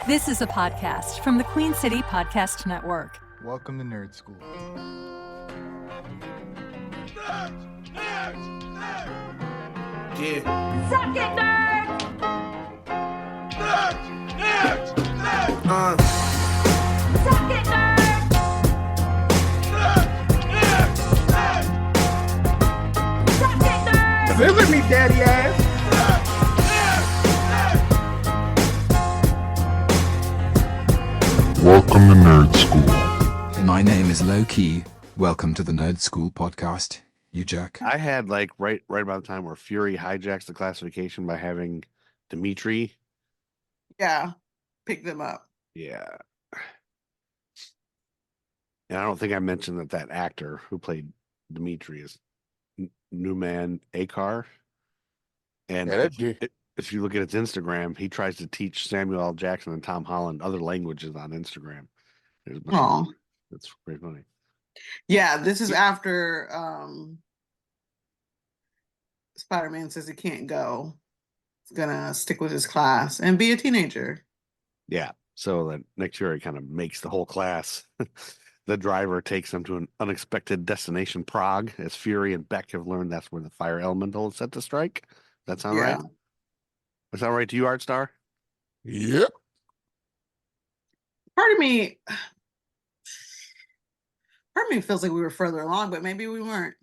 This is a podcast from the Queen City Podcast Network. Welcome to Nerd School. Nerds! Nerds! Nerds! Yeah. Suck it, nerds! Nerds! Nerds! Nerds! Suck it, nerds! Nerds! Nerds! Nerds! Suck it, nerds! Visit me, daddy ass. Welcome to Nerd School. My name is Loki. Welcome to the Nerd School podcast. You Jack. I had like right about the time where Fury hijacks the classification by having Dimitri. Yeah, pick them up. Yeah. And I don't think I mentioned that actor who played Dimitri is Newman Akar. And if you look at his Instagram, he tries to teach Samuel L. Jackson and Tom Holland other languages on Instagram. Oh, That's pretty funny. yeah. This is after Spider-Man says he can't go. He's gonna stick with his class and be a teenager. Yeah. So that Nick Fury kind of makes the whole class. The driver takes them to an unexpected destination, Prague, as Fury and Beck have learned that's where the fire elemental is set to strike. That sound right? That sound right to you, Artstar? Yep. Part of me feels like we were further along, but maybe we weren't.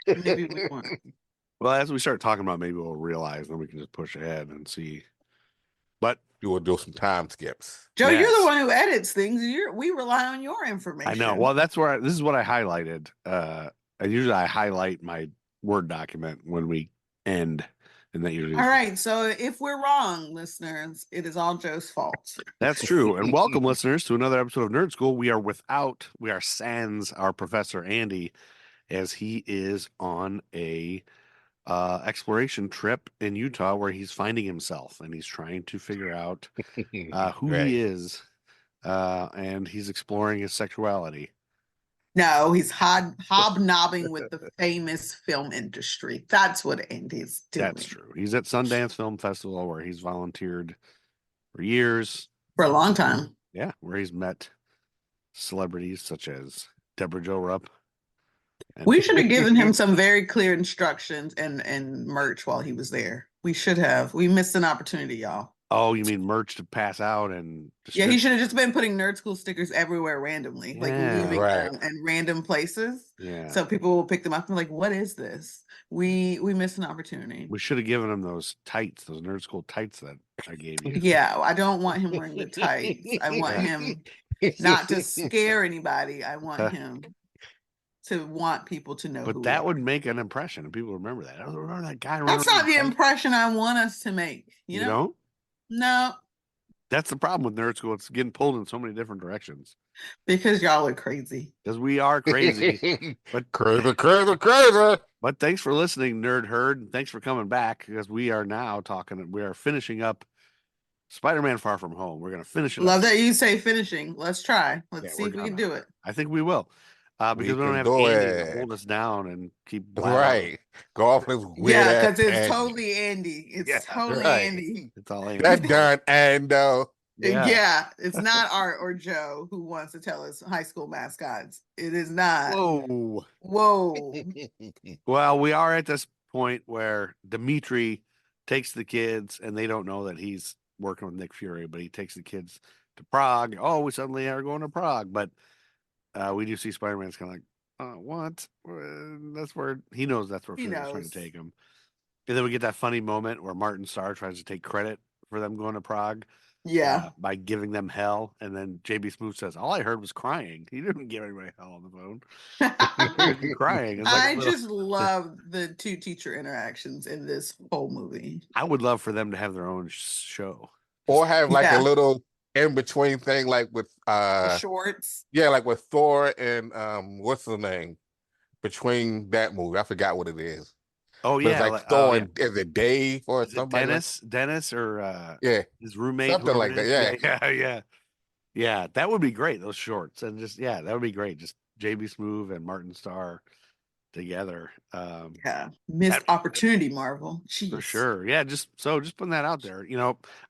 Maybe we weren't. Well, as we start talking about, maybe we'll realize, then we can just push ahead and see. But You will do some time skips. Joe, Yes. you're the one who edits things. We rely on your information. I know. Well, that's where this is what I highlighted. And usually I highlight my Word document when we end. And that usually All right. So if we're wrong, listeners, it is all Joe's fault. That's true. And welcome, listeners, to another episode of Nerd School. We are sans our Professor Andy, as he is on a exploration trip in Utah where he's finding himself and he's trying to figure out who Right. he is, and he's exploring his sexuality. No, he's hobnobbing with the famous film industry. That's what Andy's doing. That's true. He's at Sundance Film Festival where he's volunteered for years. For a long time. Yeah, where he's met celebrities such as Debra Jo Rupp. We should have given him some very clear instructions and merch while he was there. We should have. We missed an opportunity, y'all. Oh, you mean merch to pass out and Yeah, he should have just been putting Nerd School stickers everywhere randomly, like Yeah. leaving Right. them in random places. Yeah. So people will pick them up and like, what is this? We missed an opportunity. We should have given him those tights, those Nerd School tights that I gave you. Yeah, I don't want him wearing the tights. I want him not to scare anybody. I want him to want people to know. But who that we would are. make an impression, and people remember that. I don't remember that guy. That's not the impression I want us to make. You You know? know? No, That's the problem with Nerd School. It's getting pulled in so many different directions. because y'all are crazy. Because we are crazy. But Crazy. But thanks for listening, Nerd Herd. And thanks for coming back, because we are now we are finishing up Spider-Man Far From Home. We're going to finish it Love up. that you say finishing. Let's try. Let's Yeah, see we're if we can gonna. do it. I think we will. Because we don't can have do Andy to it. hold us down and keep blabbering. Right. Go off this weird Yeah, ass because it's Andy. totally Andy. It's Yeah, totally right. Andy. It's all Andy. That darn Ando. Yeah. It's not Art or Joe who wants to tell us high school mascots. It is not. Whoa. Whoa. Well, we are at this point where Dimitri takes the kids, and they don't know that he's working with Nick Fury, but he takes the kids to Prague. Oh, we suddenly are going to Prague. But we do see Spider-Man's kind of like, what? That's where he knows that's where He Fury's trying to knows. take him. And then we get that funny moment where Martin Starr tries to take credit for them going to Prague. Yeah. By giving them hell, and then JB Smoot says, "All I heard was crying." He didn't give anybody hell on the phone. He heard crying. It's like I a little- just love the two teacher interactions in this whole movie. I would love for them to have their own show. Or have like Yeah. a little in between thing, like with The shorts. yeah, like with Thor and what's the name? Between that movie. I forgot what it is. Oh But yeah, it's like Thor and is it Dave or Is it somebody? Dennis, or Yeah. his roommate, Something like whoever that, it is. Yeah. That would be great. Those shorts, and just that would be great. Just JB Smoove and Martin Starr together. Yeah, missed that- opportunity, Marvel. For Jeez. sure. Yeah, just putting that out there.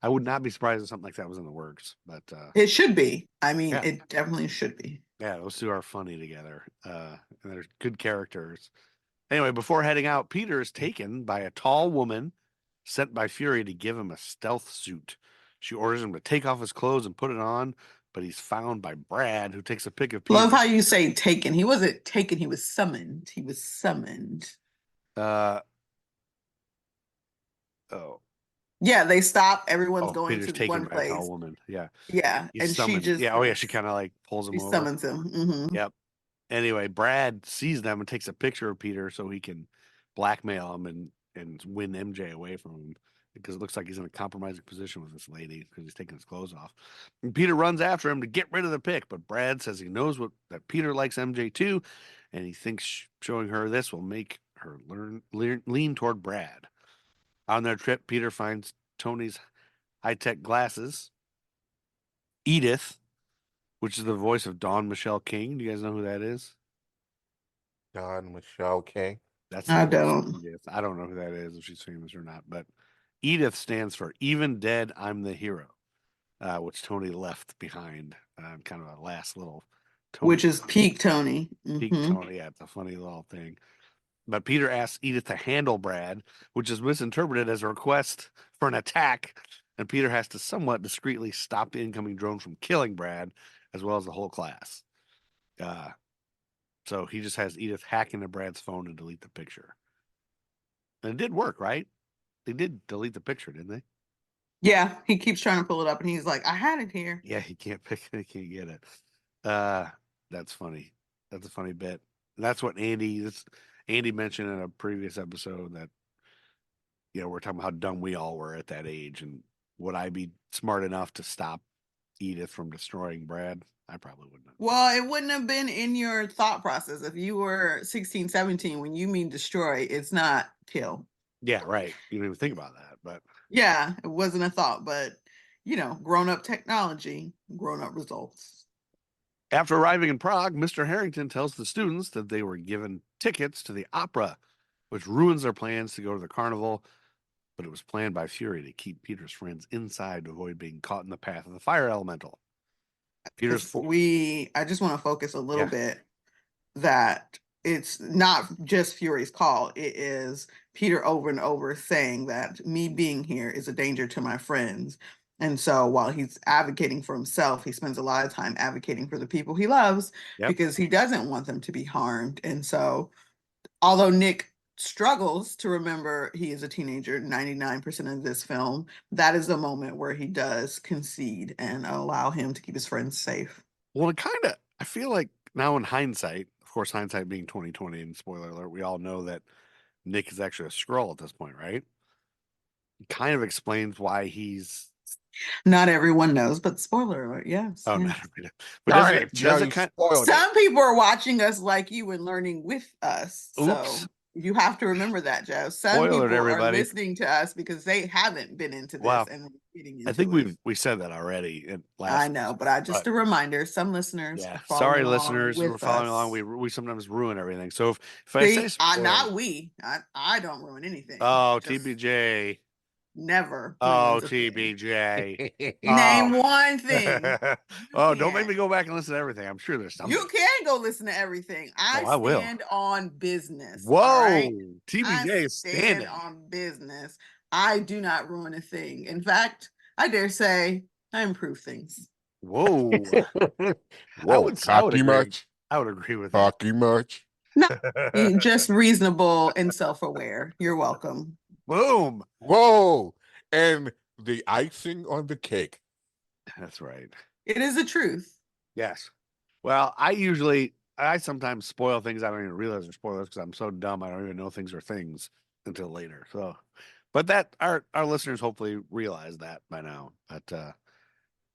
I would not be surprised if something like that was in the works. But It should be. I mean, Yeah. it definitely should be. yeah, those two are funny together. And they're good characters. Anyway, before heading out, Peter is taken by a tall woman sent by Fury to give him a stealth suit. She orders him to take off his clothes and put it on, but he's found by Brad, who takes a pic of Peter. Love how you say taken. He wasn't taken. He was summoned. He was summoned. Oh, Yeah, they stop. Everyone's going Peter's to taken one by a tall place. woman. Yeah, Yeah, he's and she summoned. just Yeah, she kind of like pulls him she over. summons him. Mhm. Yep. Anyway, Brad sees them and takes a picture of Peter so he can blackmail him and win MJ away from him because it looks like he's in a compromising position with this lady because he's taking his clothes off. And Peter runs after him to get rid of the pic, but Brad says he knows that Peter likes MJ too, and he thinks showing her this will make her lean toward Brad. On their trip, Peter finds Tony's high-tech glasses, Edith, which is the voice of Dawn Michelle King. Do you guys know who that is? Don Michelle King. That's I the voice of don't. Edith. I don't know who that is, if she's famous or not. But Edith stands for Even Dead, I'm the Hero, which Tony left behind. Kind of a last little Tony. Which is peak Tony. Peak Mhm. Tony. Yeah, it's a funny little thing. But Peter asks Edith to handle Brad, which is misinterpreted as a request for an attack. And Peter has to somewhat discreetly stop the incoming drone from killing Brad, as well as the whole class. So he just has Edith hack into Brad's phone to delete the picture. And it did work, right? They did delete the picture, didn't they? Yeah, he keeps trying to pull it up, and he's like, "I had it here." Yeah, he can't pick it. He can't get it. That's funny. That's a funny bit. And that's what Andy mentioned in a previous episode that, we're talking about how dumb we all were at that age. And would I be smart enough to stop Edith from destroying Brad? I probably wouldn't have. Well, it wouldn't have been in your thought process if you were 16, 17. When you mean destroy, it's not kill. Yeah, right. You didn't even think about that, but Yeah, it wasn't a thought, but grown up technology, grown up results. after arriving in Prague, Mr. Harrington tells the students that they were given tickets to the opera, which ruins their plans to go to the carnival. But it was planned by Fury to keep Peter's friends inside to avoid being caught in the path of the fire elemental. I just want to focus a little Yeah. bit that it's not just Fury's call. It is Peter over and over saying that me being here is a danger to my friends. And so while he's advocating for himself, he spends a lot of time advocating for the people he loves because he doesn't want them to be harmed. And so although Nick struggles to remember he is a teenager 99% of this film, that is the moment where he does concede and allow him to keep his friends safe. Well, I feel like now in hindsight, of course, hindsight being 2020, and spoiler alert, we all know that Nick is actually a Skrull at this point, right? It kind of explains why he's. Not everyone knows, but spoiler alert, yes. Oh, yes. not everybody. But does it kind spoiled Some people are watching us like you and learning with us. Oops. So you have to remember that, Jeff. Some Spoiler people alert, everybody. are listening to us because they haven't been into this Wow. and we're getting into I think it. we said that already. I know, but just a reminder, some listeners Yeah. are following Sorry, along listeners, with we're following us. along. We sometimes ruin everything. So if I say spoiler, not we. I don't ruin anything. oh, Just TBJ. never. Oh, ruins a thing. TBJ. Name Oh. one thing. Don't make can. me go back and listen to everything. I'm sure there's something. You can go listen to everything. I will. stand on business. Whoa, all right? TBJ I is standing. stand on business. I do not ruin a thing. In fact, I dare say I improve things. Whoa. Whoa, cocky much? I would agree with that. Cocky much? You're just reasonable and self-aware. You're welcome. Boom. Whoa. And the icing on the cake. That's right. It is the truth. Yes. Well, I sometimes spoil things I don't even realize they're spoilers because I'm so dumb I don't even know things are things until later. So, but that our listeners hopefully realize that by now. But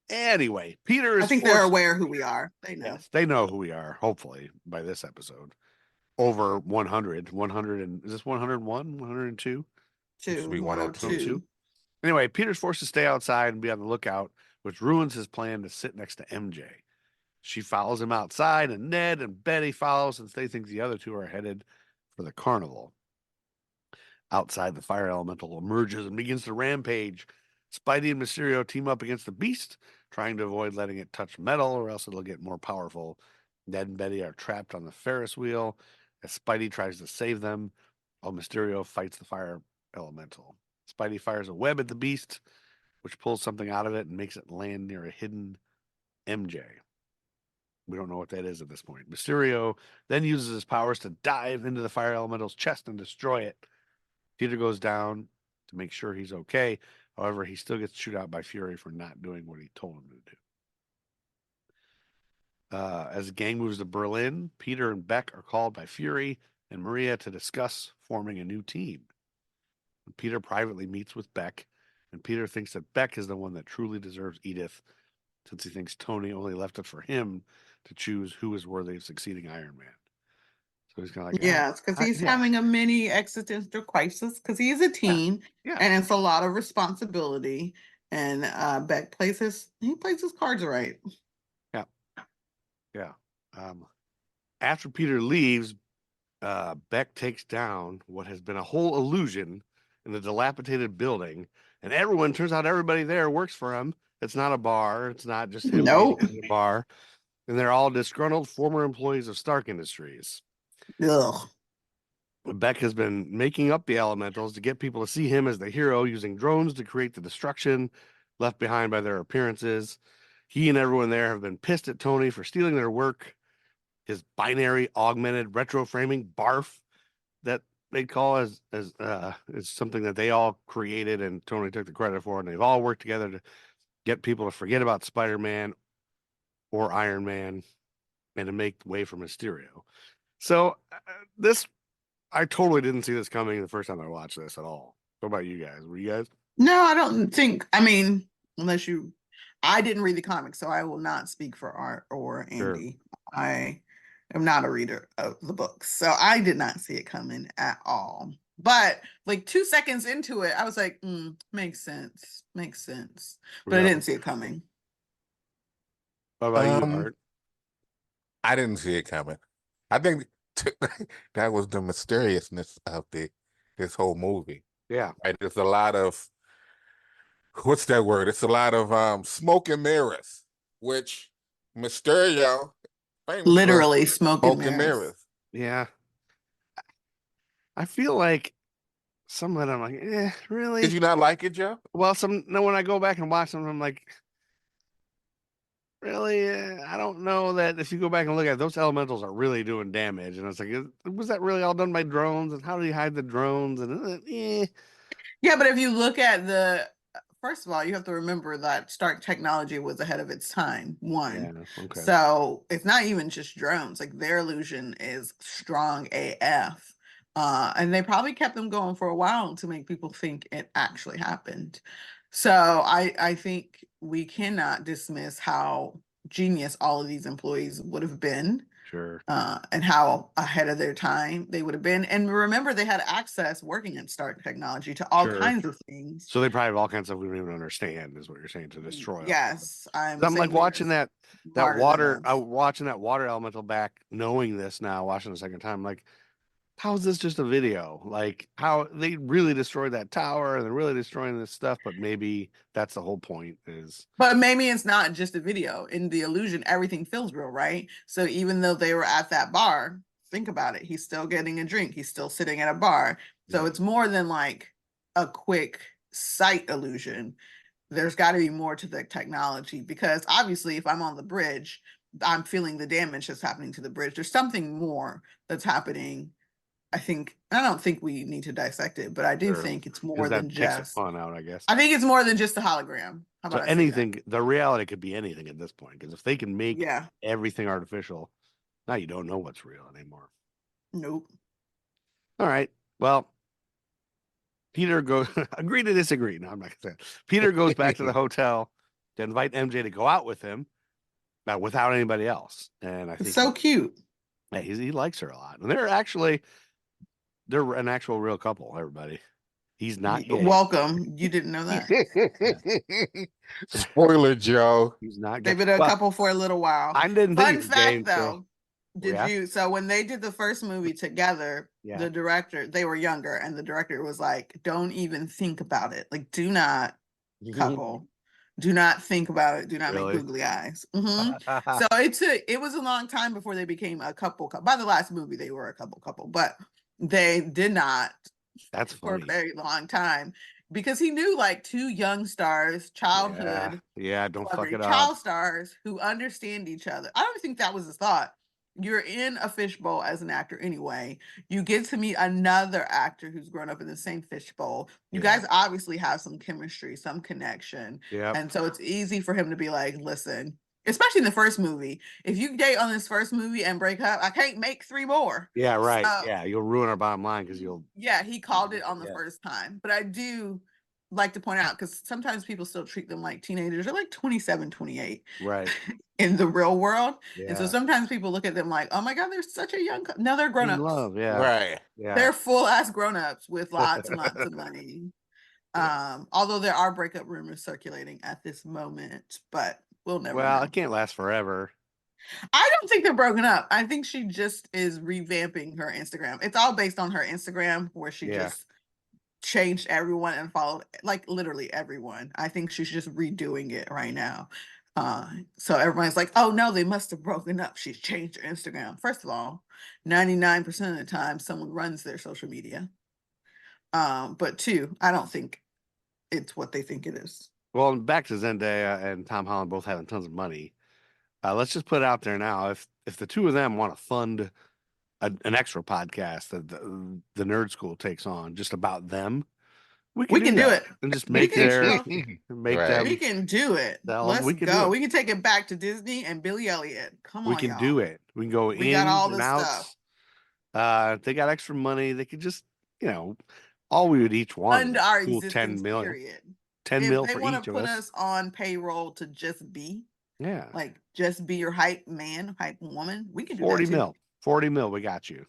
anyway, Peter is. I think they're aware who we are. They know. Yes, they know who we are. Hopefully by this episode, over 100, and is this 101, 102? Should be 102. Anyway, Peter's forced to stay outside and be on the lookout, which ruins his plan to sit next to MJ. She follows him outside, and Ned and Betty follow since they think the other two are headed for the carnival. Outside, the fire elemental emerges and begins to rampage. Spidey and Mysterio team up against the beast, trying to avoid letting it touch metal or else it'll get more powerful. Ned and Betty are trapped on the Ferris wheel as Spidey tries to save them, while Mysterio fights the fire elemental. Spidey fires a web at the beast, which pulls something out of it and makes it land near a hidden MJ. We don't know what that is at this point. Mysterio then uses his powers to dive into the fire elemental's chest and destroy it. Peter goes down to make sure he's okay. However, he still gets chewed out by Fury for not doing what he told him to do. As the gang moves to Berlin, Peter and Beck are called by Fury and Maria to discuss forming a new team. Peter privately meets with Beck, and Peter thinks that Beck is the one that truly deserves Edith, since he thinks Tony only left it for him to choose who is worthy of succeeding Iron Man. So he's kind of like, Yeah, it's because he's having a mini existential crisis because he's a teen Yeah. and it's a lot of responsibility. And Beck plays his cards right. Yeah. After Peter leaves, Beck takes down what has been a whole illusion in the dilapidated building, and turns out everybody there works for him. It's not a bar. It's not just him Nope. being in a bar. And they're all disgruntled former employees of Stark Industries. Ugh. Beck has been making up the elementals to get people to see him as the hero, using drones to create the destruction left behind by their appearances. He and everyone there have been pissed at Tony for stealing their work. His binary augmented retro framing barf that they call is something that they all created and Tony took the credit for, and they've all worked together to get people to forget about Spider-Man or Iron Man and to make way for Mysterio. So I totally didn't see this coming the first time I watched this at all. What about you guys? Were you guys? No, I don't think. I mean, I didn't read the comics, so I will not speak for Art or Andy. Sure. I am not a reader of the books, so I did not see it coming at all. But like 2 seconds into it, I was like, makes sense. But I didn't see it coming. What about you, Art? I didn't see it coming. I think that was the mysteriousness of this whole movie. Yeah. Right? There's a lot of, what's that word? It's a lot of smoke and mirrors, which Mysterio literally smoke and mirrors. Yeah. I feel like some of them, I'm like, really? Did you not like it, Joe? Well, when I go back and watch them, I'm like, really? I don't know that if you go back and look at it, those elementals are really doing damage. And it's like, was that really all done by drones? And how do you hide the drones? And Yeah, but if you look at first of all, you have to remember that Stark technology was ahead of its time. One. Yeah, okay. So it's not even just drones. Like their illusion is strong AF. And they probably kept them going for a while to make people think it actually happened. So I think we cannot dismiss how genius all of these employees would have been. Sure. And how ahead of their time they would have been. And remember, they had access working at Stark Technology to all kinds of things. So they probably have all kinds of stuff we don't even understand, is what you're saying, to destroy. Yes. I'm like watching that water, watching that water elemental back, knowing this now, watching the second time, like, how is this just a video? Like, how they really destroyed that tower and they're really destroying this stuff, but maybe that's the whole point is. But maybe it's not just a video. In the illusion, everything feels real, right? So even though they were at that bar, think about it. He's still getting a drink. He's still sitting at a bar. So it's more than like a quick sight illusion. There's got to be more to the technology, because obviously if I'm on the bridge, I'm feeling the damage that's happening to the bridge. There's something more that's happening. I don't think we need to dissect it, but I do think it's more than just takes the fun out, I guess. I think it's more than just a hologram. How about anything, the reality could be anything at this point, because if they can make everything artificial, now you don't know what's real anymore. Nope. All right. Well, Peter goes agree to disagree. No, I'm not gonna say it. Peter goes back to the hotel to invite MJ to go out with him, without anybody else. And I think it's so cute. Yeah, he likes her a lot. And they're an actual real couple, everybody. He's not gay. Welcome. You didn't know that. Spoiler, Joe. He's not gay. They've been a couple for a little while. I didn't Fun think he was fact, gay, though. So when they did the first movie together, Yeah. the director, they were younger, and the director was like, don't even think about it. Like, do not couple. Do not think about it. Do not Really? make googly eyes. So it was a long time before they became a couple. By the last movie, they were a couple, but they did not That's for a funny. very long time because he knew like two young stars, childhood, Yeah, don't fuck it up. child stars who understand each other. I don't think that was his thought. You're in a fishbowl as an actor anyway. You get to meet another actor who's grown up in the same fishbowl. You guys obviously have some chemistry, some connection. Yeah. And so it's easy for him to be like, listen, especially in the first movie, if you date on this first movie and break up, I can't make 3 more. Yeah, right. So, Yeah, you'll ruin our bottom line because you'll. Yeah, he called it on the first time. But I do like to point out, because sometimes people still treat them like teenagers. They're like 27, 28. Right. In the real world. Yeah. And so sometimes people look at them like, oh my God, they're such a young no, they're grown-ups. Love, yeah. Right. Yeah. They're full-ass grown-ups with lots and lots of money. Although there are breakup rumors circulating at this moment, but we'll never know. It can't last forever. I don't think they're broken up. I think she just is revamping her Instagram. It's all based on her Instagram, where she just changed everyone and followed like literally everyone. I think she's just redoing it right now. So everyone's like, oh no, they must have broken up. She's changed her Instagram. First of all, 99% of the time someone runs their social media. But 2, I don't think it's what they think it is. Well, back to Zendaya and Tom Holland both having tons of money. Let's just put it out there now. If the two of them want to fund an extra podcast that the Nerd School takes on just about them, we can do it and just make them. We can do it. Let's go. We can take it back to Disney and Billy Elliot. Come on, we can do it. We can go in. We got all this stuff. If they got extra money, they could just, all we would each want fund our cool existence, 10 million. Period. 10 mil for each of us. They want to put us on payroll to just be. Yeah. Like just be your hype man, hype woman. We can do 40 that mil. 40 mil, we got you.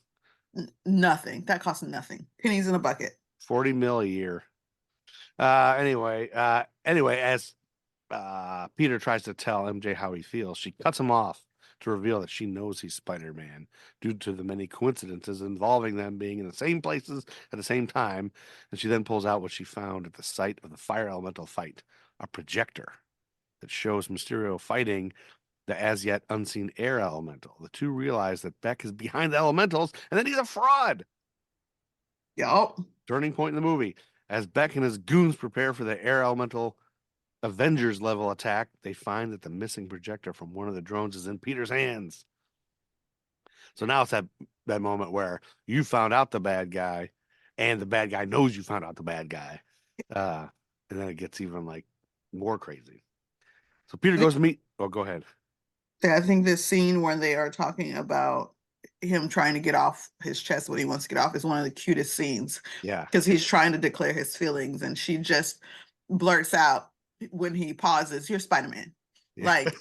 Nothing. That costs nothing. Pennies in a bucket. 40 mil a year. Anyway, as Peter tries to tell MJ how he feels, she cuts him off to reveal that she knows he's Spider-Man due to the many coincidences involving them being in the same places at the same time. And she then pulls out what she found at the site of the fire elemental fight, a projector that shows Mysterio fighting the as yet unseen air elemental. The two realize that Beck is behind the elementals and that he's a fraud. Yup. Turning point in the movie. As Beck and his goons prepare for the air elemental Avengers level attack, they find that the missing projector from one of the drones is in Peter's hands. So now it's that moment where you found out the bad guy and the bad guy knows you found out the bad guy. And then it gets even like more crazy. So Peter goes to meet. Oh, go ahead. I think this scene where they are talking about him trying to get off his chest what he wants to get off is one of the cutest scenes. Yeah. Because he's trying to declare his feelings and she just blurts out when he pauses, "You're Spider-Man." Yeah. Like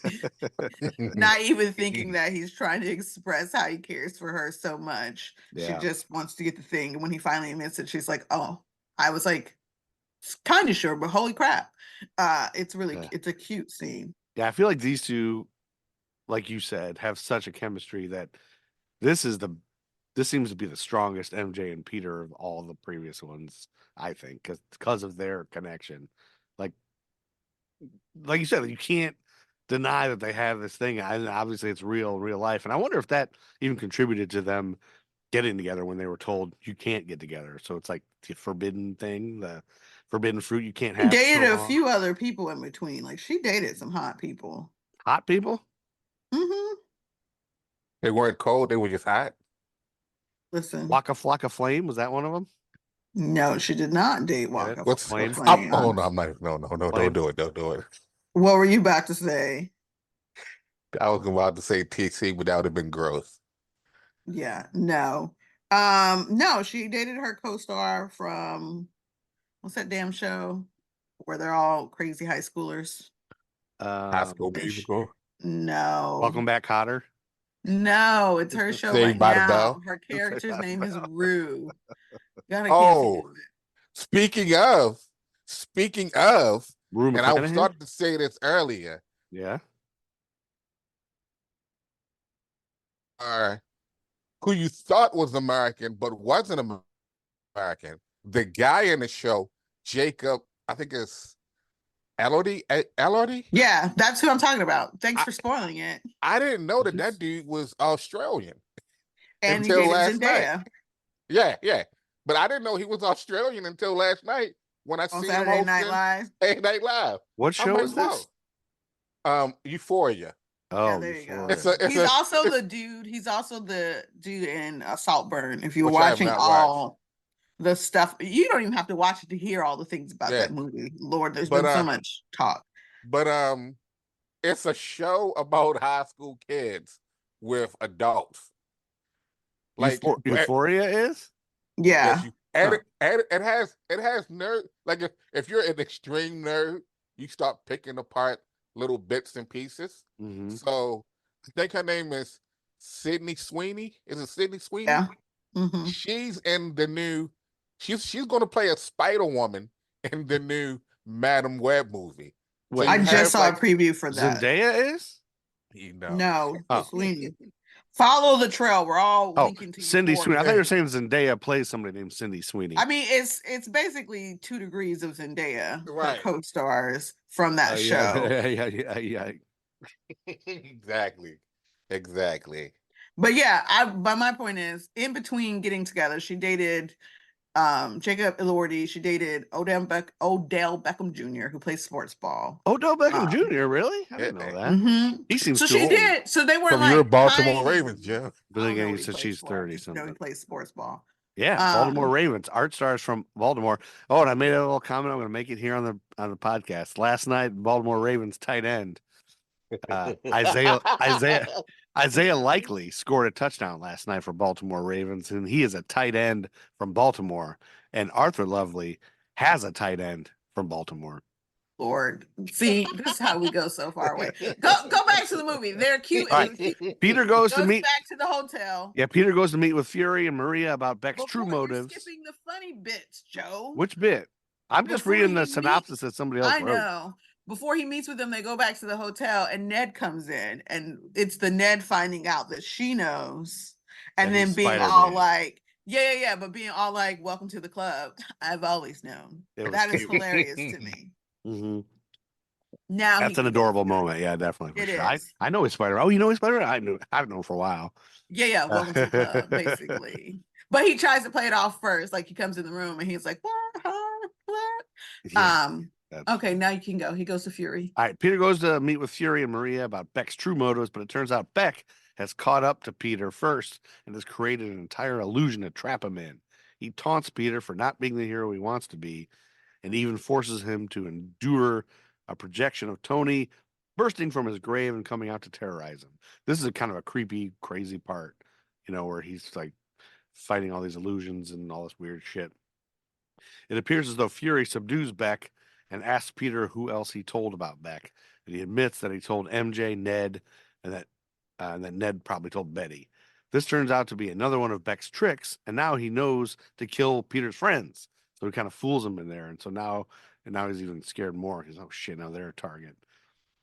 not even thinking that he's trying to express how he cares for her so much. Yeah. She just wants to get the thing. And when he finally admits it, she's like, oh, I was like kind of sure, but holy crap. It's a cute scene. Yeah, I feel like these two, like you said, have such a chemistry that this seems to be the strongest MJ and Peter of all the previous ones, I think, because of their connection. Like you said, you can't deny that they have this thing. And obviously it's real life. And I wonder if that even contributed to them getting together when they were told you can't get together. So it's like the forbidden thing, the forbidden fruit you can't have. She dated a few other people in between. Like she dated some hot people. Hot people? Mm-hmm. They weren't cold, they were just hot. Listen. Waka Flocka Flame, was that one of them? No, she did not date Waka Flame. Oh no, I'm not. No, don't do it. Don't do it. What were you about to say? I was about to say TC, but that would have been gross. Yeah, no. No, she dated her co-star from what's that damn show where they're all crazy high schoolers? High School Musical. No. Welcome Back, Cotter. No, it's her show Saved right by now. the Bell. Her character's name is Rue. Speaking of, Rue and I was starting to say this earlier. Yeah. who you thought was American but wasn't American. The guy in the show, Jacob, I think it's Elodie. Elodie. Yeah, that's who I'm talking about. Thanks for spoiling it. I didn't know that dude was Australian And he until dated last night. Zendaya Yeah. But I didn't know he was Australian until last night when I on seen him Saturday Night hosting Live. Saturday Night Live. What I'm show like, is this? Euphoria. Oh, Yeah, there you go. Euphoria. He's also the dude. He's also the dude in Saltburn. If you're Which I have watching not all the stuff, you don't even have to watch it to hear all the things about Yeah. that movie. Lord, there's But, been so much talk. But it's a show about high school kids with adults. Like Euphoria is? Yeah. Yes, it has nerd. Like if you're an extreme nerd, you start picking apart little bits and pieces. Mhm. So I think her name is Sydney Sweeney. Is it Sydney Sweeney? Yeah. Mhm. She's in the new. She's going to play a Spider Woman in the new Madam Web movie. Wait, I you just have, saw like, a preview for that. Zendaya is? You know. No, Oh. Sweeney. Follow the trail. We're all Oh, linking to Cindy Euphoria. Sweeney. I thought you were saying Zendaya plays somebody named Cindy Sweeney. I mean, it's basically 2 degrees of Zendaya, her Right. co-stars from that show. Yeah. Exactly. But yeah, but my point is, in between getting together, she dated Jacob Elordi. She dated Odell Beckham Jr., who plays sports ball. Odell Beckham Jr. Really? I didn't know that. Mhm. He seems so too she old. did. So they were From like your Baltimore tiny. Ravens, Jeff. But I don't again, know you what he said plays she's for. 30 I just know he something. plays sports ball. Yeah, Baltimore Ravens. Artstar is from Baltimore. Oh, and I made a little comment. I'm going to make it here on the podcast. Last night, Baltimore Ravens tight end Isaiah Likely scored a touchdown last night for Baltimore Ravens, and he is a tight end from Baltimore. And Arthur Lovely has a tight end from Baltimore. Lord, see, this is how we go so far away. Go back to the movie. They're cute. All right. Peter goes to meet back to the hotel. Yeah, Peter goes to meet with Fury and Maria about Beck's true Before you're motives. skipping the funny bits, Joe. Which bit? I'm just Before reading the he synopsis that somebody else I wrote. know. Before he meets with them, they go back to the hotel, and Ned comes in, and it's the Ned finding out that she knows, and That then he's being Spider-Man. all like, yeah, but being all like, "Welcome to the club." I've always known. That is hilarious to me. Mm-hmm. Now That's an adorable moment. Yeah, definitely. For It sure. is. I know he's Spider-Man. Oh, you know he's Spider-Man? I've known for a while. Yeah, welcome to the club, basically. But he tries to play it off first, like he comes in the room and he's like, "What? Yeah, Okay, now you can go." He goes to Fury. All right, Peter goes to meet with Fury and Maria about Beck's true motives, but it turns out Beck has caught up to Peter first and has created an entire illusion to trap him in. He taunts Peter for not being the hero he wants to be, and even forces him to endure a projection of Tony bursting from his grave and coming out to terrorize him. This is a kind of a creepy, crazy part, where he's like fighting all these illusions and all this weird shit. It appears as though Fury subdues Beck and asks Peter who else he told about Beck. And he admits that he told MJ, Ned, and that Ned probably told Betty. This turns out to be another one of Beck's tricks, and now he knows to kill Peter's friends. So he kind of fools him in there. And so now he's even scared more. He's, oh shit, now they're a target.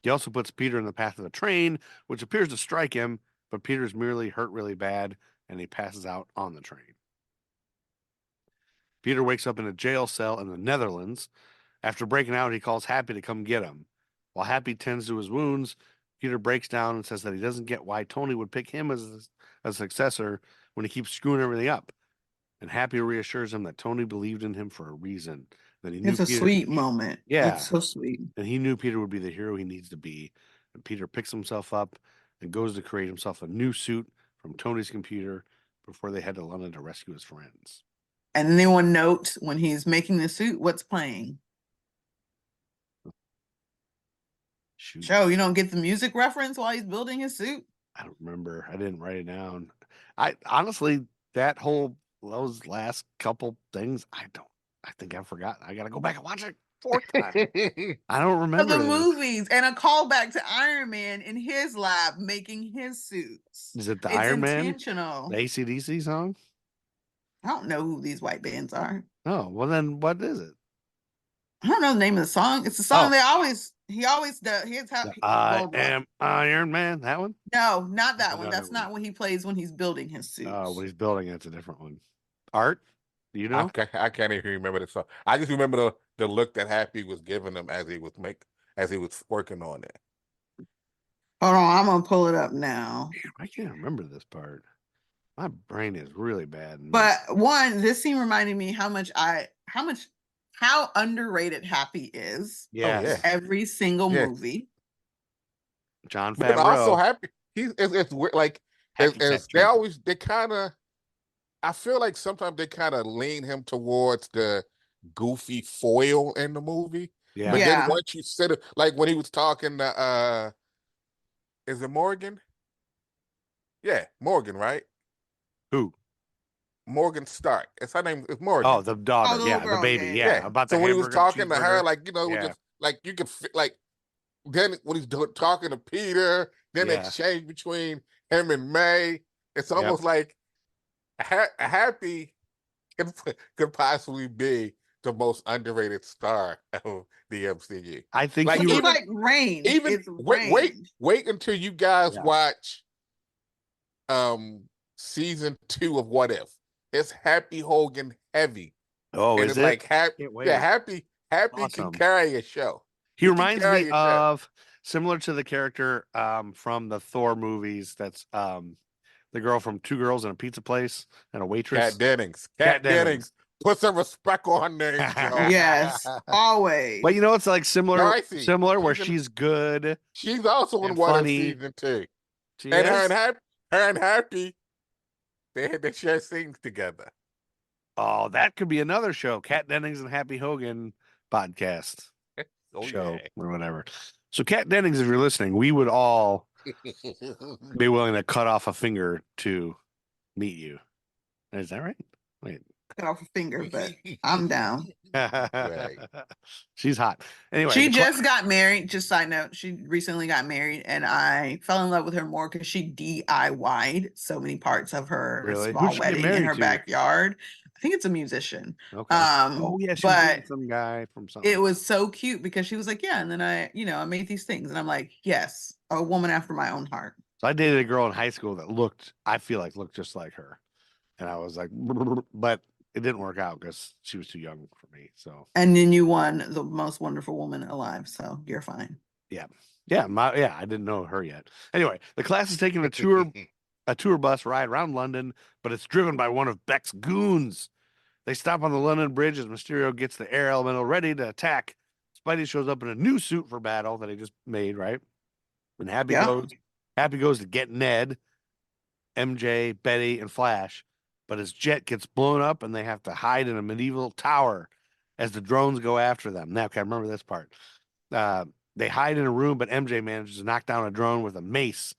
He also puts Peter in the path of a train, which appears to strike him, but Peter's merely hurt really bad, and he passes out on the train. Peter wakes up in a jail cell in the Netherlands. After breaking out, he calls Happy to come get him. While Happy tends to his wounds, Peter breaks down and says that he doesn't get why Tony would pick him as a successor when he keeps screwing everything up. And Happy reassures him that Tony believed in him for a reason. That he knew It's a Peter, sweet moment. Yeah. It's so sweet. And he knew Peter would be the hero he needs to be. And Peter picks himself up and goes to create himself a new suit from Tony's computer before they head to London to rescue his friends. And anyone note when he's making the suit, what's playing? Shoot. Joe, you don't get the music reference while he's building his suit? I don't remember. I didn't write it down. I honestly, those last couple things, I think I forgot. I gotta go back and watch it fourth time. I don't remember the movies and a callback to Iron Man in his lab making his suits. Is it the It's Iron Man? intentional. The AC/DC song? I don't know who these white bands are. Oh, well then what is it? I don't know the name of the song. It's the song they always He always does. Here's how. I Well, am Iron Man. That one? no, not that Not one. that That's one. not what he plays when he's building his suits. When he's building it, it's a different one. Art? Do you know? I can't even remember the song. I just remember the look that Happy was giving him as he was working on it. Hold on, I'm gonna pull it up now. Damn, I can't remember this part. My brain is really bad. But one, this scene reminded me how underrated Happy is. Yes. yeah. Every single Yeah. movie. John But also Favreau. Happy. It's weird, like Happy as Fat they kind of. I feel like sometimes they kind of lean him towards the goofy foil in the movie. Yeah. But Yeah. then once you sit it, like when he was talking to is it Morgan? Yeah, Morgan, right? Who? Morgan Stark. It's her name. It's Morgan. Oh, the daughter. Oh, the yeah, little the girl, baby. yeah, Yeah. About the so when he was hamburger and talking to her, cheeseburger. like it was Yeah. just like you could like then when he's talking to Peter, then the Yeah. exchange between him and May. It's almost like Happy could possibly be the most underrated star of the MCU. I think Like, he It's was like range. Even It's wait range. until you guys Yeah. watch season 2 of What If. It's Happy Hogan heavy. Oh, And is it's it? like Can't wait. yeah, Happy Awesome. can carry a show. He can reminds carry me a show. of similar to the character from the Thor movies. That's the girl from Two Girls in a Pizza Place and a waitress. Kat Dennings. Kat Dennings. Put some respect on name, Joe. Yes, always. But you know, it's like similar Darcy, where she's in- she's good. She's also in And What If funny. season 2. She And is. her and Happy, they share scenes together. Oh, that could be another show. Kat Dennings and Happy Hogan podcast show or whatever. So, Kat Dennings, if you're listening, we would all be willing to cut off a finger to meet you. Is that right? Wait. Cut off a finger, but I'm down. Right. She's hot. Anyway, She just got married. Just side note, she recently got married, and I fell in love with her more because she DIY'd so many parts of her Really? small Who'd she get wedding in married her to? backyard. I think it's a musician. Okay. Oh yeah, she was but dating some guy from something. it was so cute because she was like, yeah, and then I made these things, and I'm like, yes, a woman after my own heart. So I dated a girl in high school that looked just like her, and I was like, but it didn't work out because she was too young for me. So And then you won the most wonderful woman alive, so you're fine. yeah, I didn't know her yet. Anyway, the class is taking a tour bus ride around London, but it's driven by one of Beck's goons. They stop on the London Bridge as Mysterio gets the air elemental ready to attack. Spidey shows up in a new suit for battle that he just made, right? And Happy goes to get Ned, MJ, Betty, and Flash, but his jet gets blown up and they have to hide in a medieval tower as the drones go after them. Now, okay, I remember this part. They hide in a room, but MJ manages to knock down a drone with a mace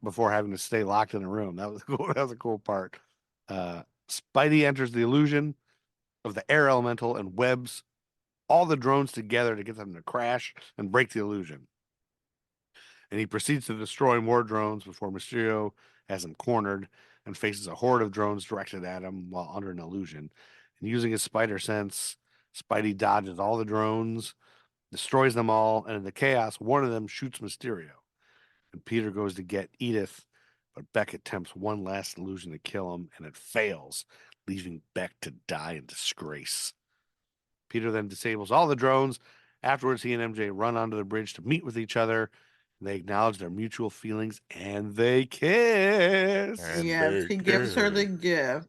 before having to stay locked in a room. That was cool. That was a cool part. Spidey enters the illusion of the air elemental and webs all the drones together to get them to crash and break the illusion. And he proceeds to destroy more drones before Mysterio has him cornered and faces a horde of drones directed at him while under an illusion. And using his spider sense, Spidey dodges all the drones, destroys them all, and in the chaos, one of them shoots Mysterio. And Peter goes to get Edith, but Beck attempts one last illusion to kill him, and it fails, leaving Beck to die in disgrace. Peter then disables all the drones. Afterwards, he and MJ run onto the bridge to meet with each other. And they acknowledge their mutual feelings, and they kiss. And Yes, he gives her the gift.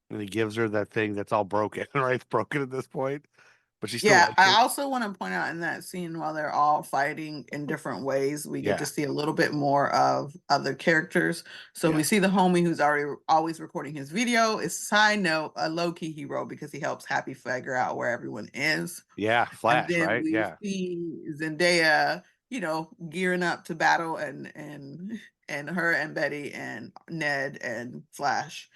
And he gives her that thing that's all broken, right? It's broken at this point. But she still Yeah, likes I it. also want to point out in that scene while they're all fighting in different ways, we get Yeah. to see a little bit more of other characters. So Yeah. we see the homie who's always recording his video. Is side note a low-key hero because he helps Happy figure out where everyone is. Yeah, And Flash, then right? we Yeah. see Zendaya, gearing up to battle and her and Betty and Ned and Flash.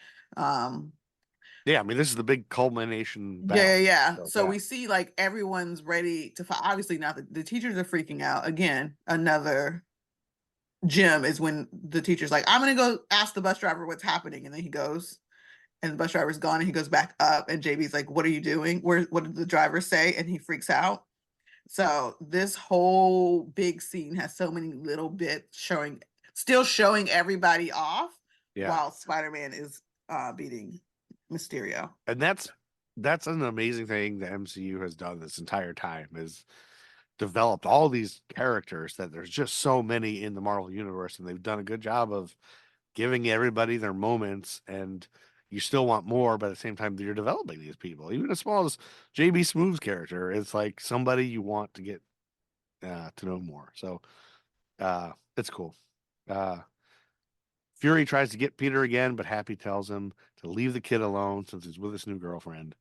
Yeah, I mean, this is the big culmination battle. Yeah. So, So yeah. we see like everyone's ready to fight. Obviously, not the teachers are freaking out. Again, another gem is when the teacher's like, I'm gonna go ask the bus driver what's happening. And then he goes, and the bus driver's gone, and he goes back up, and JB's like, what are you doing? What did the driver say? And he freaks out. So this whole big scene has so many little bits still showing everybody off Yeah. while Spider-Man is beating Mysterio. And that's an amazing thing the MCU has done this entire time, is developed all these characters that there's just so many in the Marvel universe, and they've done a good job of giving everybody their moments, and you still want more, but at the same time you're developing these people. Even as small as JB Smooth's character, it's like somebody you want to get to know more. So it's cool. Fury tries to get Peter again, but Happy tells him to leave the kid alone since he's with his new girlfriend.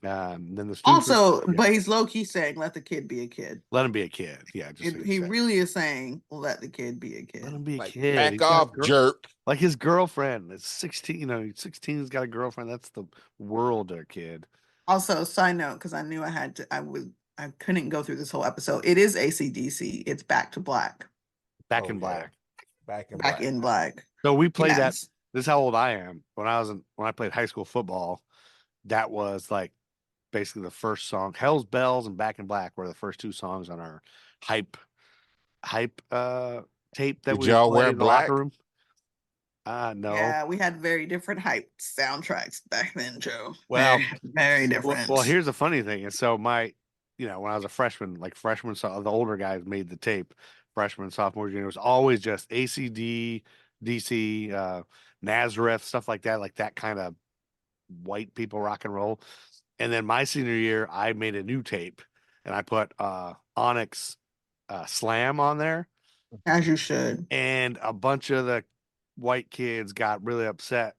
Then the students Also, but he's low-key saying, let the kid be a kid. let him be a kid. Yeah, just He really is saying, let the kid be a kid. let him be a Like, kid. back He's got a off, jerk. like his girlfriend. It's 16. 16's got a girlfriend. That's the world, there, kid. Also, side note, because I knew I couldn't go through this whole episode. It is AC/DC. It's Back to Black. Back Oh, in yeah. black. Back in black. So we played that. Yes. This is how old I am. When I played high school football, that was like basically the first song. Hell's Bells and Back in Black were the first two songs on our hype tape that Did we y'all played wear in the locker black? room. No. Yeah, we had very different hype soundtracks back then, Joe. Well, very different. Well, here's the funny thing. And so when I was a freshman, like freshman, the older guys made the tape. Freshman, sophomore year, it was always just ACD, DC, Nazareth, stuff like that kind of white people rock and roll. And then my senior year, I made a new tape and I put Onyx Slam on there. As you should. And a bunch of the white kids got really upset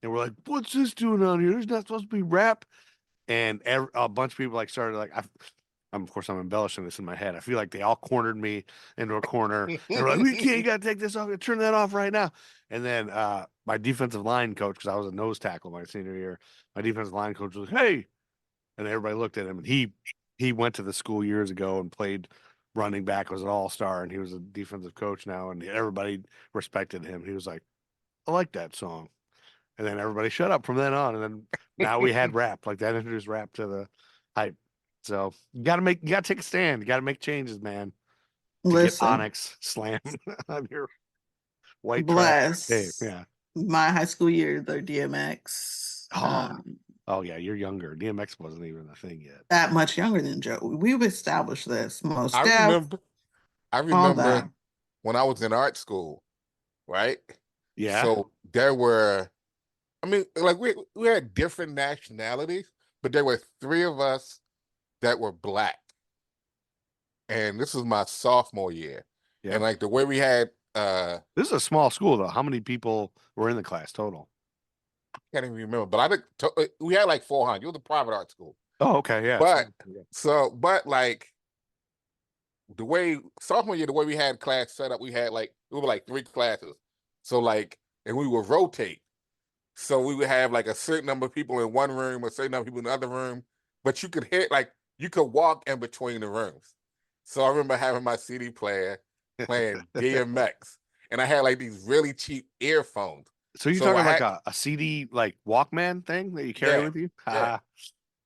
and were like, what's this doing on here? There's not supposed to be rap. And a bunch of people like started like, of course, I'm embellishing this in my head. I feel like they all cornered me into a corner. And were like, you got to take this off. Turn that off right now. And then my defensive line coach, because I was a nose tackle my senior year, my defensive line coach was like, hey. And everybody looked at him. And he went to the school years ago and played running back, was an all-star. And he was a defensive coach now. And everybody respected him. He was like, I like that song. And then everybody shut up from then on. And then now we had rap. Like that introduced rap to the hype. So you gotta take a stand. You gotta make changes, man. To Listen, get Onyx Slam on your white bless. tape. Yeah. My high school year, the DMX. Oh yeah, you're younger. DMX wasn't even a thing yet. That much younger than Joe. We've established this. Most I remember that. when I was in art school, right? Yeah. So there were, like we had different nationalities, but there were three of us that were black. And this was my sophomore year. Yeah. And like the way we had this is a small school though. How many people were in the class total? I can't even remember, but I think we had like 400. It was a private art school. Oh, okay, yeah. But like the way sophomore year, the way we had class set up, we had like it was like 3 classes. So like, and we would rotate. So we would have like a certain number of people in one room, a certain number of people in the other room, but you could you could walk in between the rooms. So I remember having my CD player playing DMX, and I had like these really cheap earphones. So you're talking like a CD like Walkman thing that you carry with you? Yeah.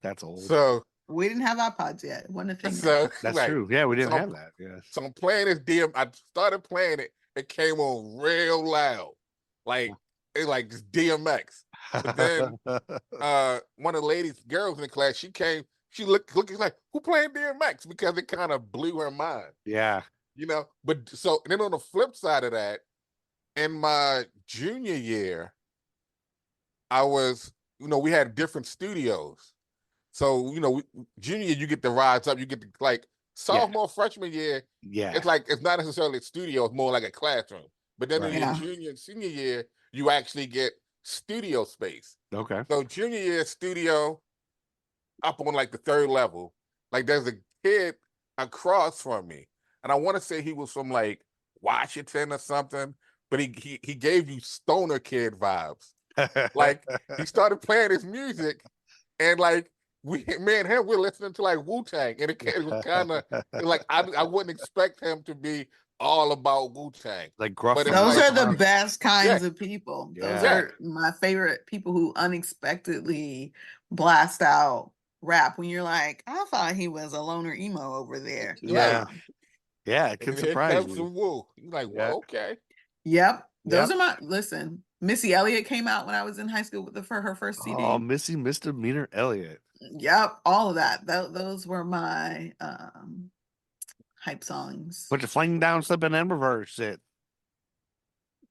That's old. So we didn't have iPods yet. One of the things. So that's true. Yeah, we didn't have that. Yeah. So I'm playing this I started playing it. It came on real loud, like it's like just DMX. But then one of the girls in the class, she came. She looked like, who playing DMX? Because it kind of blew her mind. Yeah. But so then on the flip side of that, in my junior year, I was, we had different studios. So, junior year, you get the rides up, you get like sophomore, freshman year. Yeah. It's like, it's not necessarily a studio, it's more like a classroom. But then in your junior and senior year, you actually get studio space. Okay. So junior year studio, up on like the 3rd level, like there's a kid across from me, and I want to say he was from like Washington or something, but he gave you stoner kid vibes. Like he started playing his music, and like me and him, we're listening to like Wu-Tang, and it was kind of like I wouldn't expect him to be all about Wu-Tang. Like gruff. Those are the best kinds of people. Yeah. Those are my favorite people who unexpectedly blast out rap when you're like, I thought he was a loner emo over there. Yeah. Um, Yeah, it can And here surprise comes you. some Woo. You're like, well, Yeah. okay. Yep. Those Yep. are my listen. Missy Elliott came out when I was in high school with for her first CD. Oh, Missy Misdemeanor Elliott. Yep, all of that. Those were my hype songs. Put your fling down, slipping and reverse it.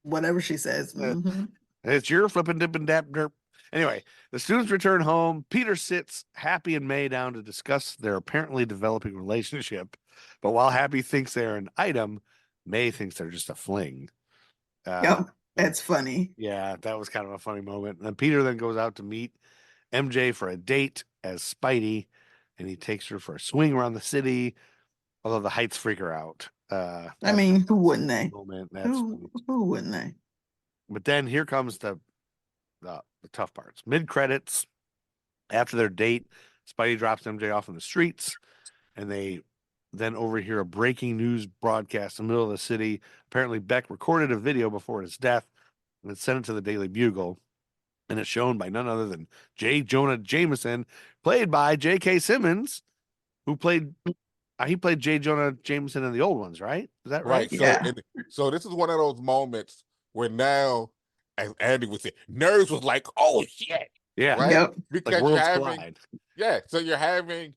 Whatever she says. Mhm. It's your flipping, dipping, dap, derp. Anyway, the students return home. Peter sits Happy and May down to discuss their apparently developing relationship. But while Happy thinks they're an item, May thinks they're just a fling. Yep, that's funny. Yeah, that was kind of a funny moment. And then Peter then goes out to meet MJ for a date as Spidey, and he takes her for a swing around the city. Although the heights freak her out. I mean, who wouldn't they? Moment, that's funny. Who wouldn't they? But then here comes the tough parts. Mid credits, after their date, Spidey drops MJ off in the streets, and they then overhear a breaking news broadcast in the middle of the city. Apparently, Beck recorded a video before his death and it sent it to the Daily Bugle. And it's shown by none other than J. Jonah Jameson, played by J.K. Simmons, who played he played J. Jonah Jameson in the old ones, right? Is that right? Right. Yeah. So this is one of those moments where now, as Andy would say, nerds was like, oh shit. Yeah. Right? Yep. Because Like you're worlds having collide. so you're having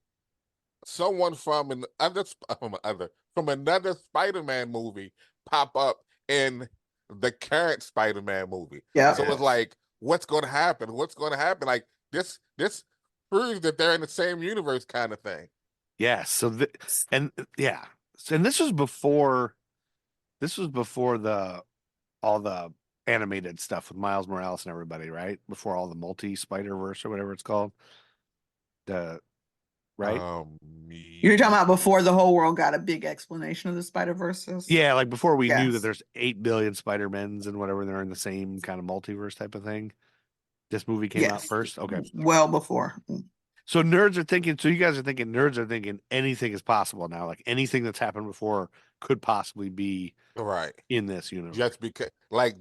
someone from another Spider-Man movie pop up in the current Spider-Man movie. Yeah. So it's like, what's going to happen? What's going to happen? Like this proves that they're in the same universe, kind of thing. Yes. So and this was before all the animated stuff with Miles Morales and everybody, right? Before all the multi Spider-Verse or whatever it's called. Right? You're talking about before the whole world got a big explanation of the Spider-Verses? Yeah, like before we knew that Yes. there's 8 billion Spider-Mens and whatever, they're in the same kind of multiverse type of thing. This movie came out Yes. first. Okay. Well before. So you guys are thinking nerds are thinking anything is possible now. Like anything that's happened before could possibly be Right. in this universe. Just because,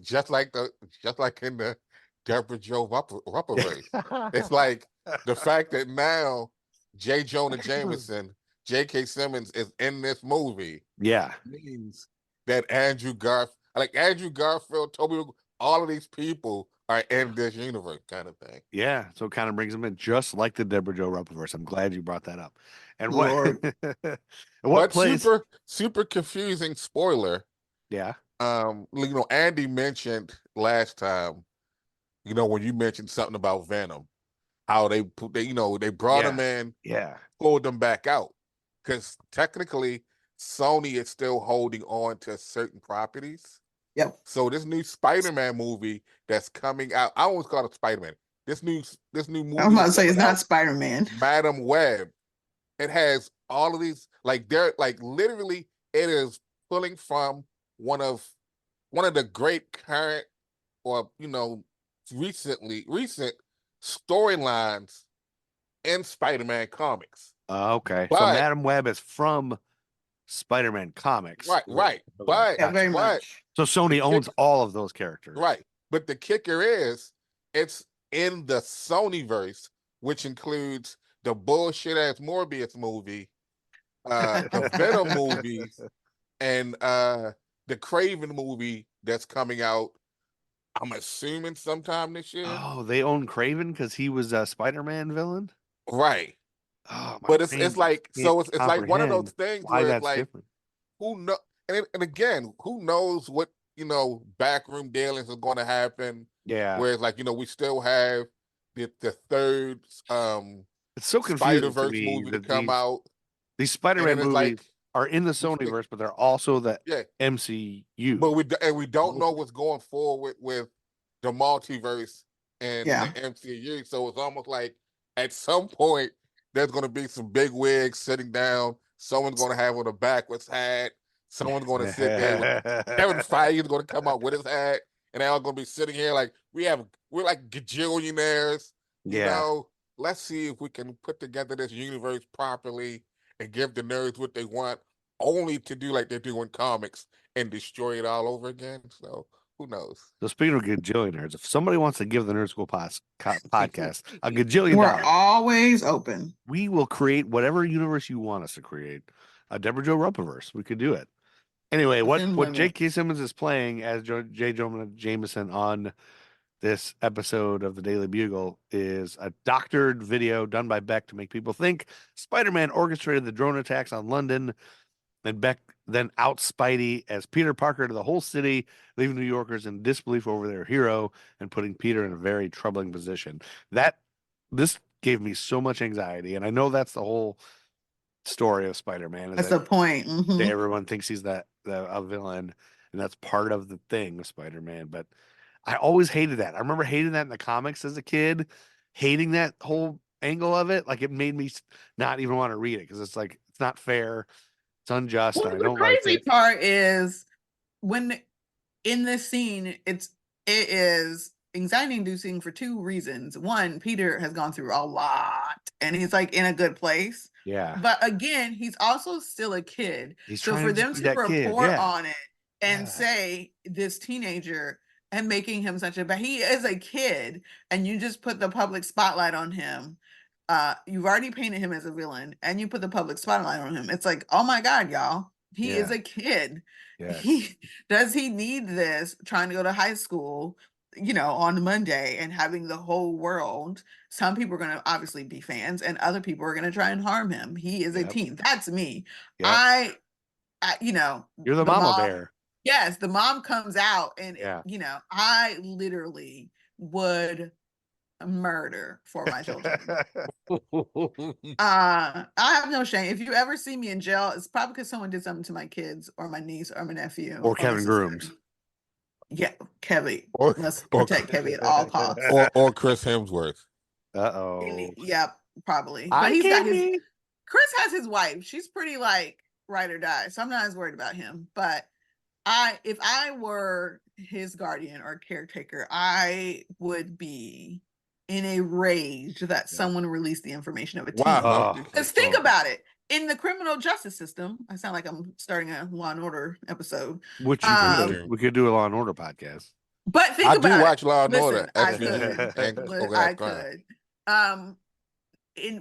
just like in the Debra Jo Ruppaverse. It's like the fact that now J. Jonah Jameson, J.K. Simmons is in this movie Yeah. means that Andrew Garfield, Toby, all of these people are in this universe, kind of thing. Yeah. So it kind of brings them in just like the Debra Jo Ruppaverse. I'm glad you brought that up. And Lord. what plays? Super confusing spoiler. Yeah. Andy mentioned last time, when you mentioned something about Venom, how they brought him in, pulled him back out, because technically Sony is still holding on to certain properties. Yep. So this new Spider-Man movie that's coming out, I always call it Spider-Man. This new movie. I was about to say it's not Spider-Man. Madam Web. It has all of these, literally, it is pulling from one of the great current or recent storylines in Spider-Man comics. Okay. So But- Madam Web is from Spider-Man comics. Right. But Yeah, very much. So Sony owns all of those characters. Right. But the kicker is it's in the Sonyverse, which includes the bullshit ass Morbius movie, the Venom movies, and the Craven movie that's coming out, I'm assuming sometime this year. Oh, they own Craven because he was a Spider-Man villain? Right. Oh, my But it's brain like, so it's can't like one of those comprehend things why where that's it's like, different. who know, and again, who knows what backroom dealings are going to happen. Yeah. Whereas, we still have the third It's so confusing to Spider-Verse me movie to that come out. these Spider-Man And it's movies like, are in the Sonyverse, but they're also the yeah, MCU. but we don't know what's going forward with the multiverse and Yeah. the MCU. So it's almost like at some point there's going to be some big wigs sitting down. Someone's going to have on a backwards hat. Someone's going to sit there with Kevin Feige is going to come out with his hat, and they're all going to be sitting here like we're like gajillionaires. Let's see if we can put together this universe properly and give the nerds what they want, only to do like they do in comics and destroy it all over again. So Who knows? So speaking of gajillionaires, if somebody wants to give the Nerd School podcast a gajillion We're dollars, always open. we will create whatever universe you want us to create. A Debra Jo Ruppaverse. We could do it. Anyway, what Within limits. J.K. Simmons is playing as J. Jonah Jameson on this episode of the Daily Bugle is a doctored video done by Beck to make people think Spider-Man orchestrated the drone attacks on London. And Beck then outs Spidey as Peter Parker to the whole city, leaving New Yorkers in disbelief over their hero and putting Peter in a very troubling position. This gave me so much anxiety, and I know that's the whole story of Spider-Man. That's the point. Mhm. Everyone thinks he's a villain, and that's part of the thing with Spider-Man. But I always hated that. I remember hating that in the comics as a kid, hating that whole angle of it. Like it made me not even want to read it because it's like it's not fair, it's unjust. Well, and I the don't like crazy it. part is when in this scene, it is anxiety inducing for two reasons. One, Peter has gone through a lot and he's like in a good place. Yeah, But again, he's also still a kid. he's So trying for to them be to that report kid. Yeah. on it and Yeah. say this teenager and making him such a, but he is a kid and you just put the public spotlight on him. You've already painted him as a villain and you put the public spotlight on him. It's like, oh my God, y'all, he is Yeah. a kid. Yes. Does he need this trying to go to high school, on Monday and having the whole world? Some people are going to obviously be fans and other people are going to try and harm him. He is a Yep. teen. That's me. Yep. You're You're the mama bear. Yes, the mom comes out and Yeah. I literally would murder for my children. I have no shame. If you ever see me in jail, it's probably because someone did something to my kids or my niece or my nephew Or Kevin my sister. Grooms. Yeah, Kevin. Or- Let's or- protect Kevin at all costs. Or Chris Hemsworth. Uh-oh. Yep, probably. I But he's got can't his be. Chris has his wife. She's pretty like ride or die, so I'm not as worried about him. But if I were his guardian or caretaker, I would be in a rage that someone released the information of a teen. Wow. Because think about it. In the criminal justice system, I sound like I'm starting a Law and Order episode. Which you can do. We could do a Law and Order podcast. But think I about do it. watch Law and Listen, Order. I SVU, and could. Organized Crime.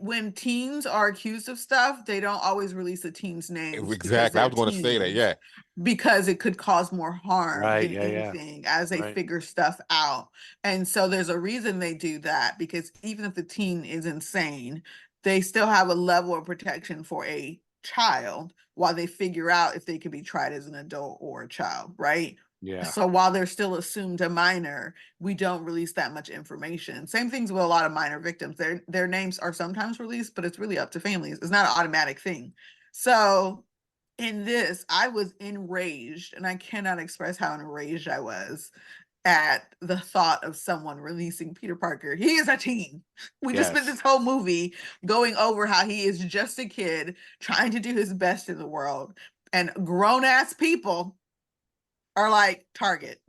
When teens are accused of stuff, they don't always release the teens' names. Exactly. I was going to say that. Yeah. Because it could cause more harm Right, than anything as they Right. figure stuff out. And so there's a reason they do that, because even if the teen is insane, they still have a level of protection for a child while they figure out if they can be tried as an adult or a child, right? Yeah. So while they're still assumed a minor, we don't release that much information. Same things with a lot of minor victims. Their names are sometimes released, but it's really up to families. It's not an automatic thing. So in this, I was enraged, and I cannot express how enraged I was at the thought of someone releasing Peter Parker. He is a teen. We just spent Yes. this whole movie going over how he is just a kid trying to do his best in the world. And grown-ass people are like, target.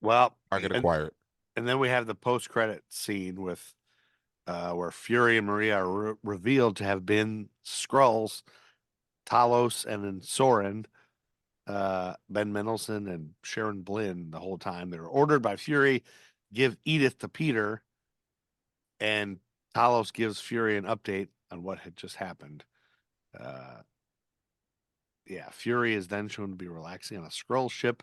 Well, Target acquired. and then we have the post-credit scene with where Fury and Maria are revealed to have been Skrulls, Talos, and then Soren, Ben Mendelsohn and Sharon Blynn the whole time. They were ordered by Fury, give Edith to Peter, and Talos gives Fury an update on what had just happened. Fury is then shown to be relaxing on a Skrull ship,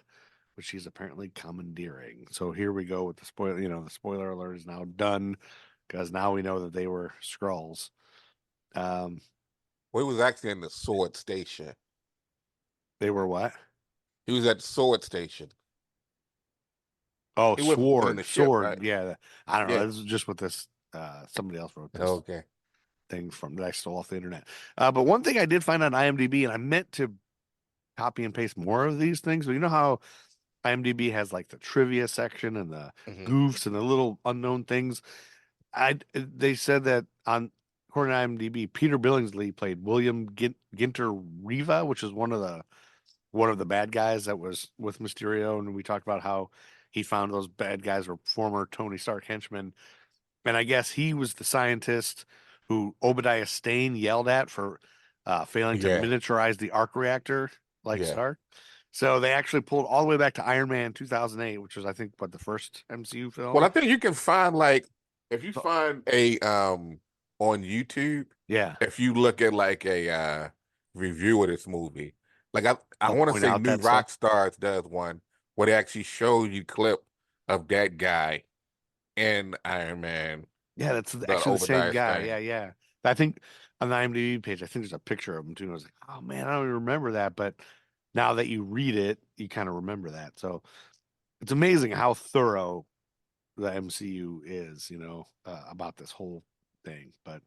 which he's apparently commandeering. So here we go with the spoiler. The spoiler alert is now done because now we know that they were Skrulls. He was actually in the Sword Station. They were what? He was at the Sword Station. Oh, He wasn't on sword, the ship, sword. right? Yeah, I don't know. Yeah. This is just what this. Somebody else wrote this Okay. thing from that I stole off the internet. But one thing I did find on IMDb, and I meant to copy and paste more of these things, but you know how IMDb has like the trivia section and the goofs and the little unknown things. They said that according to IMDb, Peter Billingsley played William Ginter Riva, which is one of the bad guys that was with Mysterio, and we talked about how he found those bad guys were former Tony Stark henchmen, and I guess he was the scientist who Obadiah Stane yelled at for failing to Yeah. miniaturize the arc reactor like Yeah. Stark. So they actually pulled all the way back to Iron Man 2008, which was, I think, what, the first MCU film? Well, I think you can find like if you find a on YouTube, Yeah. if you look at like a review of this movie, like I They'll want to point say out New that stuff. Rockstars does one where they actually show you clip of that guy in Iron Man, Yeah, that's the actually the same Obadiah guy. Stane. Yeah, yeah. I think on the IMDb page, I think there's a picture of him too. And I was like, oh man, I don't even remember that. But now that you read it, you kind of remember that. So it's amazing how thorough the MCU is, about this whole thing. But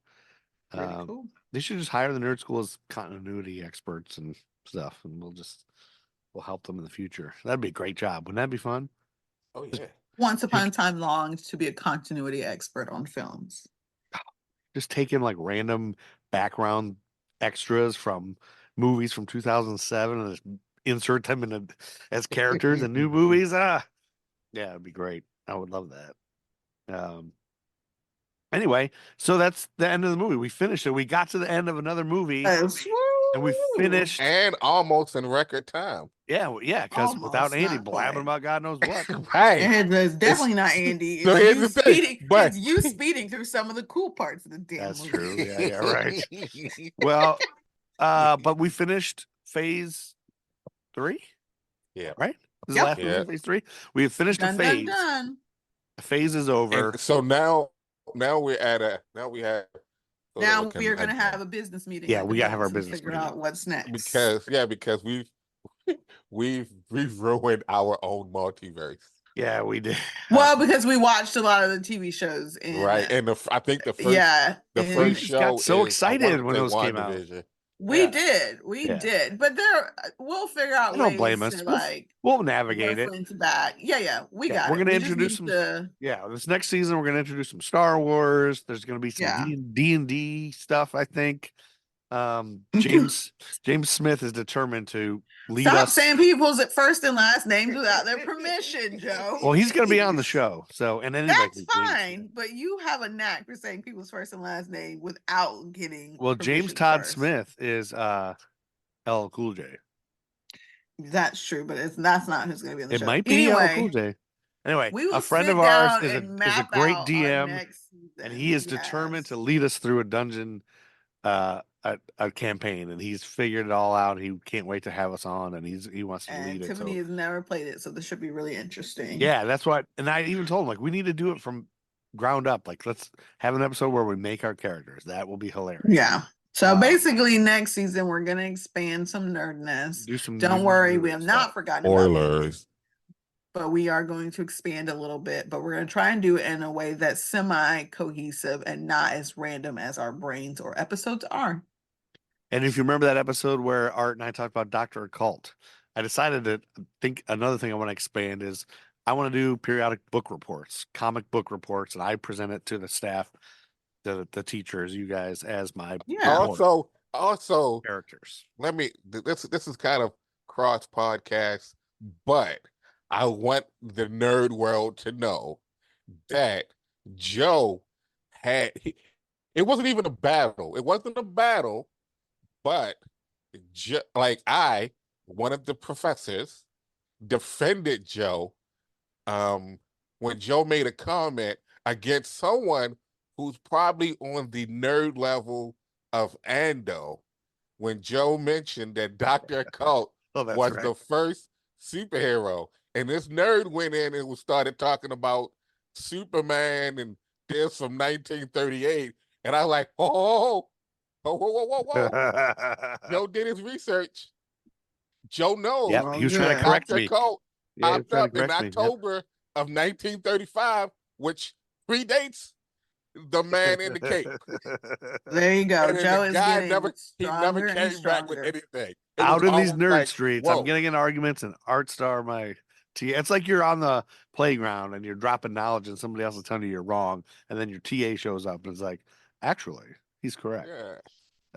Pretty cool. they should just hire the Nerd School as continuity experts and stuff, and we'll help them in the future. That'd be a great job. Wouldn't that be fun? Oh yeah. Once upon a time longed to be a continuity expert on films. Just taking like random background extras from movies from 2007 and just insert them as characters in new movies. Yeah, it'd be great. I would love that. Anyway, so that's the end of the movie. We finished it. We got to the end of another movie Yes. and we Woo! finished. And almost in record time. Yeah, because without Almost, Andy not blabbing quite. about God knows what. Right. And it's definitely not Andy. So It's here's you the thing, speeding. but- It's you speeding through some of the cool parts of the damn That's movie. true. Yeah, right. Well, but we finished phase 3. Yeah. Right? This is Yep. the last movie Yeah. of phase 3. We have finished a Dun, phase. dun, dun. The phase is over. And so now we have. so that Now can- we are going to have a business meeting. Yeah, at we the gotta have our house and business figure meeting. out what's next. because we've ruined our own multiverse. Yeah, we did. Well, because we watched a lot of the TV shows. And, Right. And I think the first yeah, the and first just show got so is, I excited wanna when say those came out. WandaVision. we Yeah. did. We Yeah. did. But we'll figure out I don't ways blame us. to We'll- like We'll navigate it. reference back. Yeah, we Yeah, got we're it. gonna We just introduce need some- to- Yeah, this next season we're gonna introduce some Star Wars. There's gonna be some Yeah. D&D stuff, I think. James Smith is determined to lead Stop us. saying people's first and last names without their permission, Joe. Well, he's gonna be on the show, so and anybody That's can James fine, Smith. but you have a knack for saying people's first and last name without getting. Well, James permission Todd first. Smith is LL Cool J. That's true, but that's not who's going to be on the It show. might be LL anyway, Cool J. Anyway, we will a friend sit of ours down is and a map great out our DM, next and season. he is determined to lead us through a dungeon, a campaign, and he's figured it all out. He can't wait to have us on, and he wants to And lead it. Tiffany So has never played it, so this should be really interesting. yeah, that's what. And I even told him like we need to do it from ground up. Like let's have an episode where we make our characters. That will be hilarious. Yeah. So basically, next season we're going to expand some nerdness. Do some. Don't new worry, we nerd have stuff. not forgotten about it. Spoilers. But we are going to expand a little bit, but we're going to try and do it in a way that's semi-cohesive and not as random as our brains or episodes are. And if you remember that episode where Art and I talked about Dr. Occult, I decided to think another thing I want to expand is I want to do periodic book reports, comic book reports, and I present it to the staff, the teachers, you guys, as my Yeah. report Also, characters. this is kind of cross podcast, but I want the nerd world to know that Joe it wasn't even a battle. It wasn't a battle, but one of the professors, defended Joe when Joe made a comment against someone who's probably on the nerd level of Ando, when Joe mentioned that Dr. Occult That's was right. the first superhero. And this nerd went in and started talking about Superman and this from 1938. And I was like, whoa. Joe did his research. Joe knows. Yep, he was trying to Yeah. correct Dr. me. Occult Yeah, he was popped trying to up in correct me. Yep. October of 1935, which predates the man in the cape. There you go. And then Joe the is guy getting he never stronger and came back with stronger. anything. It Out was in these almost nerd like, streets, whoa. I'm getting in arguments and Artstar my TA. It's like you're on the playground and you're dropping knowledge and somebody else is telling you you're wrong, and then your TA shows up and it's like, actually, he's correct. Yeah.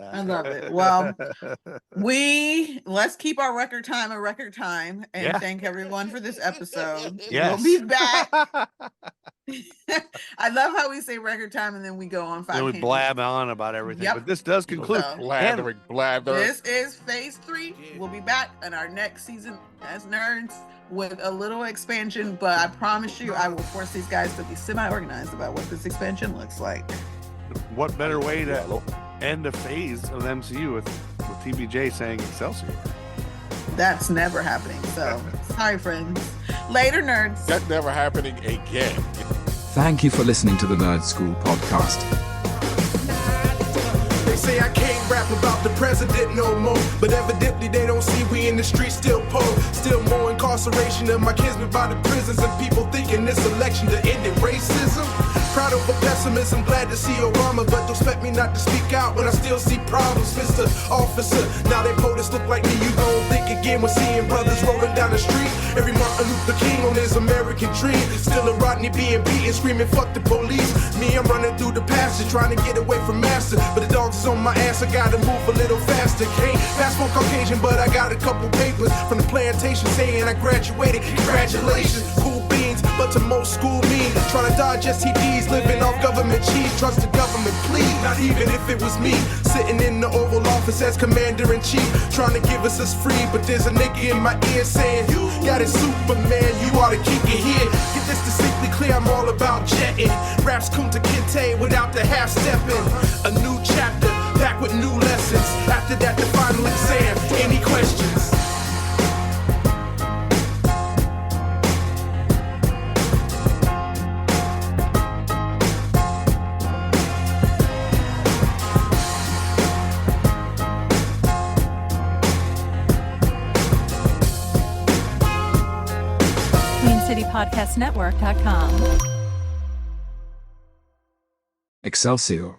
I love it. Well, let's keep our record time a record time and Yeah. thank everyone for this episode. Yes. We'll be back I love how we say record time and then we go on 5 Then we tangents. blab on about everything. Yep. But this does conclude. So- Blathering, blather. This is phase 3. We'll be back in our next season as nerds with a little expansion, but I promise you I will force these guys to be semi-organized about what this expansion looks like. What better way to end a phase of the MCU with TBJ saying Excelsior? That's never happening. So sorry, friends. Later, nerds. That's never happening again. Thank you for listening to the Nerd School podcast. They say I can't rap about the president no more, but evidently they don't see we in the streets still poor. Still more incarceration of my kinsmen by the prisons, and people thinking this election to end in racism. Proud of a pessimism, glad to see Obama, but don't expect me not to speak out when I still see problems, Mr. Officer. Now they POTUS look like me, you gon' think again when seeing brothers rolling down the street. Every Martin Luther King on his American dream. Still a Rodney being beaten, screaming fuck the police. Me, I'm running through the passage, trying to get away from master, but the dogs is on my ass, I gotta move a little faster. Can't pass for Caucasian, but I got a couple papers from the plantation saying I graduated. Congratulations, cool beans, but to most school mean trying to dodge STDs, living off government cheese. Trust the government, please. Not even if it was me sitting in the Oval Office as commander-in-chief, trying to give us free, but there's a nigga in my ear saying, you got it, Superman, you ought to keep it here. Get this distinctly clear, I'm all about jetting. Raps Kunta Kinte without the half-stepping. A new chapter, back with new lessons. After that, the final exam. Any questions? QueenCityPodcastNetwork.com. Excelsior.